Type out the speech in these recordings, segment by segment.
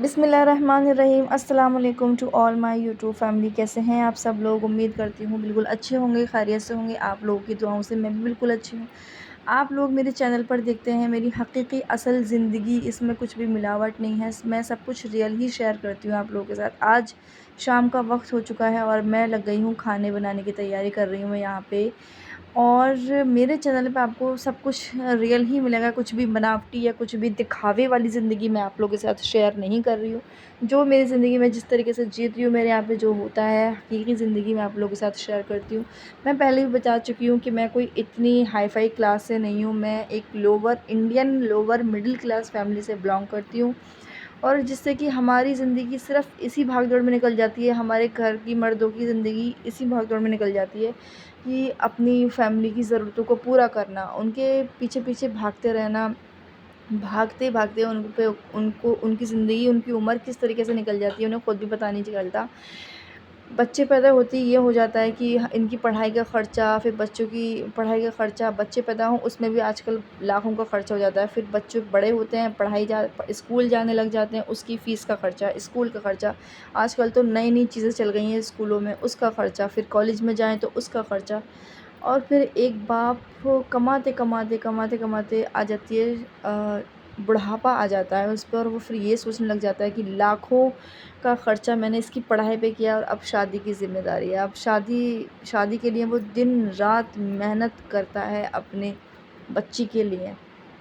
बिस्मिल्लाहिर्रहमानिर्रहीम। अस्सलाम वालेकुम to all my YouTube family. कैसे हैं आप सब लोग? उम्मीद करती हूँ बिल्कुल अच्छे होंगे, खैरियत से होंगे। आप लोगों की दुआओं से मैं भी बिल्कुल अच्छी हूँ। आप लोग मेरे चैनल पर देखते हैं मेरी हकीकी असल ज़िंदगी, इसमें कुछ भी मिलावट नहीं है। मैं सब कुछ रियल ही शेयर करती हूँ आप लोगों के साथ। आज शाम का वक्त हो चुका है और मैं लग गई हूँ खाने बनाने की तैयारी कर रही हूँ मैं यहाँ पे। और मेरे चैनल पे आपको सब कुछ रियल ही मिलेगा, कुछ भी बनावटी या कुछ भी दिखावे वाली ज़िंदगी मैं आप लोगों के साथ शेयर नहीं कर रही हूँ। जो मेरी ज़िंदगी में जिस तरीके से जीत रही हूँ, मेरे यहाँ पे जो होता है हकीकी ज़िंदगी मैं आप लोगों के साथ शेयर करती हूँ। मैं पहले भी बता चुकी हूँ कि मैं कोई इतनी हाई फाई क्लास से नहीं हूँ। मैं एक लोअर मिडिल क्लास फैमिली से बिलोंग करती हूँ, और जिससे कि हमारी ज़िंदगी सिर्फ़ इसी भाग-दौड़ में निकल जाती है। हमारे घर की मर्दों की ज़िंदगी इसी भाग-दौड़ में निकल जाती है कि अपनी फ़ैमिली की ज़रूरतों को पूरा करना, उनके पीछे-पीछे भागते रहना। भागते-भागते उन पे उनको उनकी ज़िंदगी, उनकी उम्र किस तरीके से निकल जाती है, उन्हें खुद भी पता नहीं चलता। बच्चे पैदा होते ही ये हो जाता है कि इनकी पढ़ाई का ख़र्चा, फिर बच्चों की पढ़ाई का ख़र्चा, बच्चे पैदा हों उसमें भी आजकल लाखों का ख़र्चा हो जाता है। फिर बच्चे बड़े होते हैं, स्कूल जाने लग जाते हैं, उसकी फ़ीस का ख़र्चा, स्कूल का ख़र्चा। आजकल तो नई-नई चीज़ें चल गई हैं स्कूलों में, उसका ख़र्चा, फिर कॉलेज में जाएँ तो उसका ख़र्चा। और फिर एक बाप कमाते-कमाते आ जाती है बुढ़ापा आ जाता है उस पे, और वो फिर ये सोचने लग जाता है कि लाखों का ख़र्चा मैंने इसकी पढ़ाई पे किया और अब शादी की ज़िम्मेदारी है। अब शादी के लिए वो दिन-रात मेहनत करता है अपने बच्ची के लिए,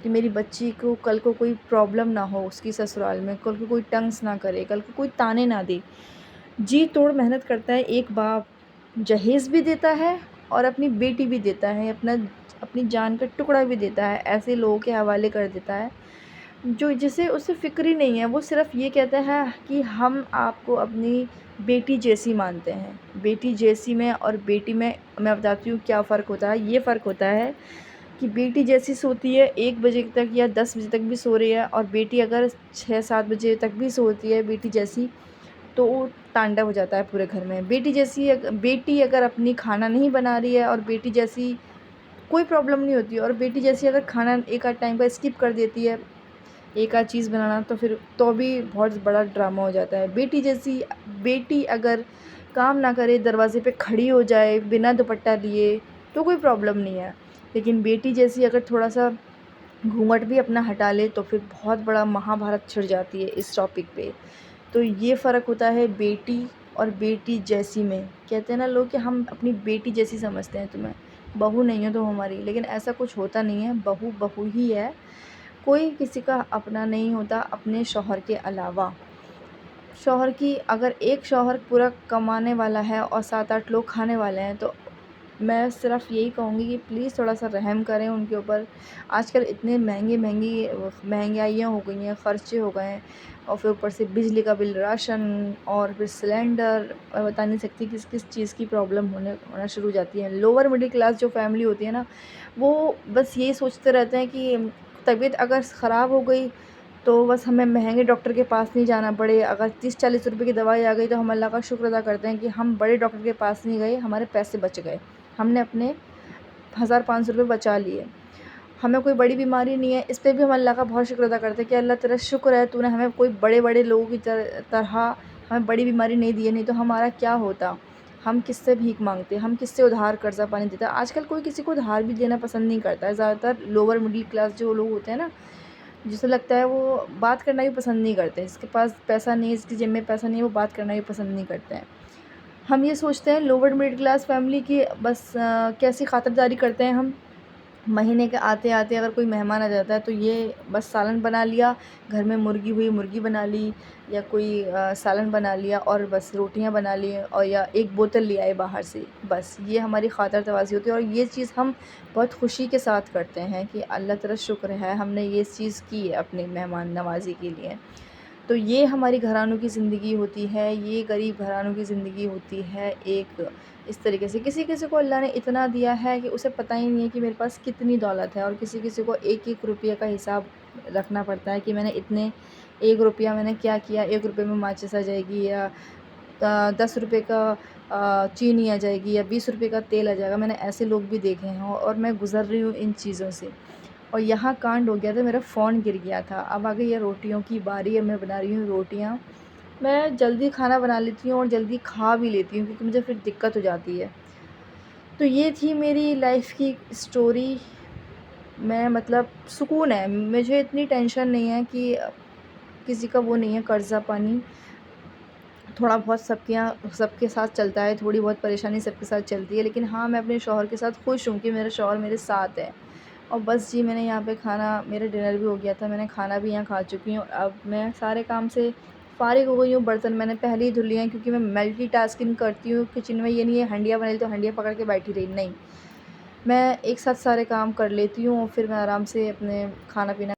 कि मेरी बच्ची को कल को कोई प्रॉब्लम ना हो उसकी ससुराल में, कल को कोई तंज़ ना करे, कल को कोई ताने ना दे। जी तोड़ मेहनत करता है एक बाप, जहेज़ भी देता है और अपनी बेटी भी देता है, अपनी जान का टुकड़ा भी देता है, ऐसे लोगों के हवाले कर देता है जो जिसे उसे फ़िक्र ही नहीं है। वो सिर्फ़ ये कहता है कि हम आपको अपनी बेटी जैसी मानते हैं। बेटी जैसी में और बेटी में मैं बताती हूँ क्या फ़र्क होता है। ये फ़र्क होता है कि बेटी जैसी सोती है 1 बजे तक या 10 बजे तक भी सो रही है, और बेटी अगर 6-7 बजे तक भी सोती है बेटी जैसी, तो वो तांडव हो जाता है पूरे घर में। बेटी अगर अपनी खाना नहीं बना रही है और बेटी जैसी कोई प्रॉब्लम नहीं होती है, और बेटी जैसी अगर खाना एक आध टाइम का स्किप कर देती है, एक आध चीज़ बनाना, तो फिर तो भी बहुत बड़ा ड्रामा हो जाता है। बेटी अगर काम ना करे, दरवाज़े पे खड़ी हो जाए बिना दुपट्टा लिए, तो कोई प्रॉब्लम नहीं है। लेकिन बेटी जैसी अगर थोड़ा-सा घूँघट भी अपना हटा ले, तो फिर बहुत बड़ा महाभारत छिड़ जाती है इस टॉपिक पे। तो ये फ़र्क होता है बेटी और बेटी जैसी में। कहते हैं ना लोग कि हम अपनी बेटी जैसी समझते हैं तुम्हें, बहू नहीं हो तुम हमारी, लेकिन ऐसा कुछ होता नहीं है। बहू बहू ही है, कोई किसी का अपना नहीं होता अपने शौहर के अलावा। अगर एक शौहर पूरा कमाने वाला है और 7-8 लोग खाने वाले हैं, तो मैं सिर्फ़ यही कहूँगी कि प्लीज़ थोड़ा-सा रहम करें उनके ऊपर। आजकल इतने महँगाइयाँ हो गई हैं, ख़र्चे हो गए हैं, और फिर ऊपर से बिजली का बिल, राशन और फिर सिलेंडर, बता नहीं सकती किस-किस चीज़ की प्रॉब्लम होना शुरू हो जाती है। लोअर मिडिल क्लास जो फ़ैमिली होती है ना, वो बस यही सोचते रहते हैं कि तबीयत अगर ख़राब हो गई तो बस हमें महँगे डॉक्टर के पास नहीं जाना पड़े। अगर 30-40 रुपए की दवाई आ गई तो हम अल्लाह का शुक्र अदा करते हैं कि हम बड़े डॉक्टर के पास नहीं गए, हमारे पैसे बच गए। हमने अपने 1000-500 रुपए बचा लिए। हमें कोई बड़ी बीमारी नहीं है, इस पे भी हम अल्लाह का बहुत शुक्र अदा करते हैं कि अल्लाह तेरा शुक्र है, तूने हमें कोई बड़े-बड़े लोगों की तरह हमें बड़ी बीमारी नहीं दी है, नहीं तो हमारा क्या होता? हम किससे भीख माँगते, हम किससे उधार कर्ज़ा पानी देते। आजकल कोई किसी को उधार भी देना पसंद नहीं करता है। ज़्यादातर लोअर मिडिल क्लास जो लोग होते हैं ना, जिसे लगता है वो बात करना भी पसंद नहीं करते। जिसके पास पैसा नहीं है, जिसकी जेब में पैसा नहीं है, वो बात करना भी पसंद नहीं करते हैं। हम ये सोचते हैं लोअर मिडिल क्लास फैमिली की, बस कैसी खातिरदारी करते हैं हम। महीने के आते-आते अगर कोई मेहमान आ जाता है तो ये बस सालन बना लिया, घर में मुर्गी हुई मुर्गी बना ली, या कोई सालन बना लिया और बस रोटियां बना ली, और या एक बोतल ले आए बाहर से। बस ये हमारी खातिर-तवाज़ी होती है, और ये चीज़ हम बहुत खुशी के साथ करते हैं कि अल्लाह तेरा शुक्र है हमने ये चीज़ की है अपने मेहमान नवाज़ी के लिए। तो ये हमारी घरानों की ज़िंदगी होती है, ये गरीब घरानों की ज़िंदगी होती है एक इस तरीके से। किसी-किसी को अल्लाह ने इतना दिया है कि उसे पता ही नहीं है कि मेरे पास कितनी दौलत है, और किसी-किसी को एक-एक रुपये का हिसाब रखना पड़ता है कि मैंने इतने 1 रुपया मैंने क्या किया, 1 रुपये में माचिस आ जाएगी, या 10 रुपये का चीनी आ जाएगी, या 20 रुपये का तेल आ जाएगा। मैंने ऐसे लोग भी देखे हैं और मैं गुज़र रही हूँ इन चीज़ों से। और यहाँ कांड हो गया था, मेरा फ़ोन गिर गया था। अब आ गई है रोटियों की बारी, अब मैं बना रही हूँ रोटियाँ। मैं जल्दी खाना बना लेती हूँ और जल्दी खा भी लेती हूँ क्योंकि मुझे फिर दिक्कत हो जाती है। तो ये थी मेरी लाइफ़ की स्टोरी। मैं मतलब सुकून है, मुझे इतनी टेंशन नहीं है कि किसी का वो नहीं है कर्ज़ा पानी। थोड़ा बहुत सबके यहाँ सबके साथ चलता है, थोड़ी बहुत परेशानी सबके साथ चलती है, लेकिन हाँ, मैं अपने शौहर के साथ खुश हूँ कि मेरा शौहर मेरे साथ है। और बस जी, मैंने यहाँ पे खाना मेरा डिनर भी हो गया था, मैंने खाना भी यहाँ खा चुकी हूँ। अब मैं सारे काम से फ़ारिग हो गई हूँ, बर्तन मैंने पहले ही धुल लिए हैं क्योंकि मैं मल्टीटास्किंग करती हूँ किचन में। ये नहीं है हंडिया बना ली तो हंडिया पकड़ के बैठी रही, नहीं। मैं एक साथ सारे काम कर लेती हूँ और फिर मैं आराम से अपने खाना-पीना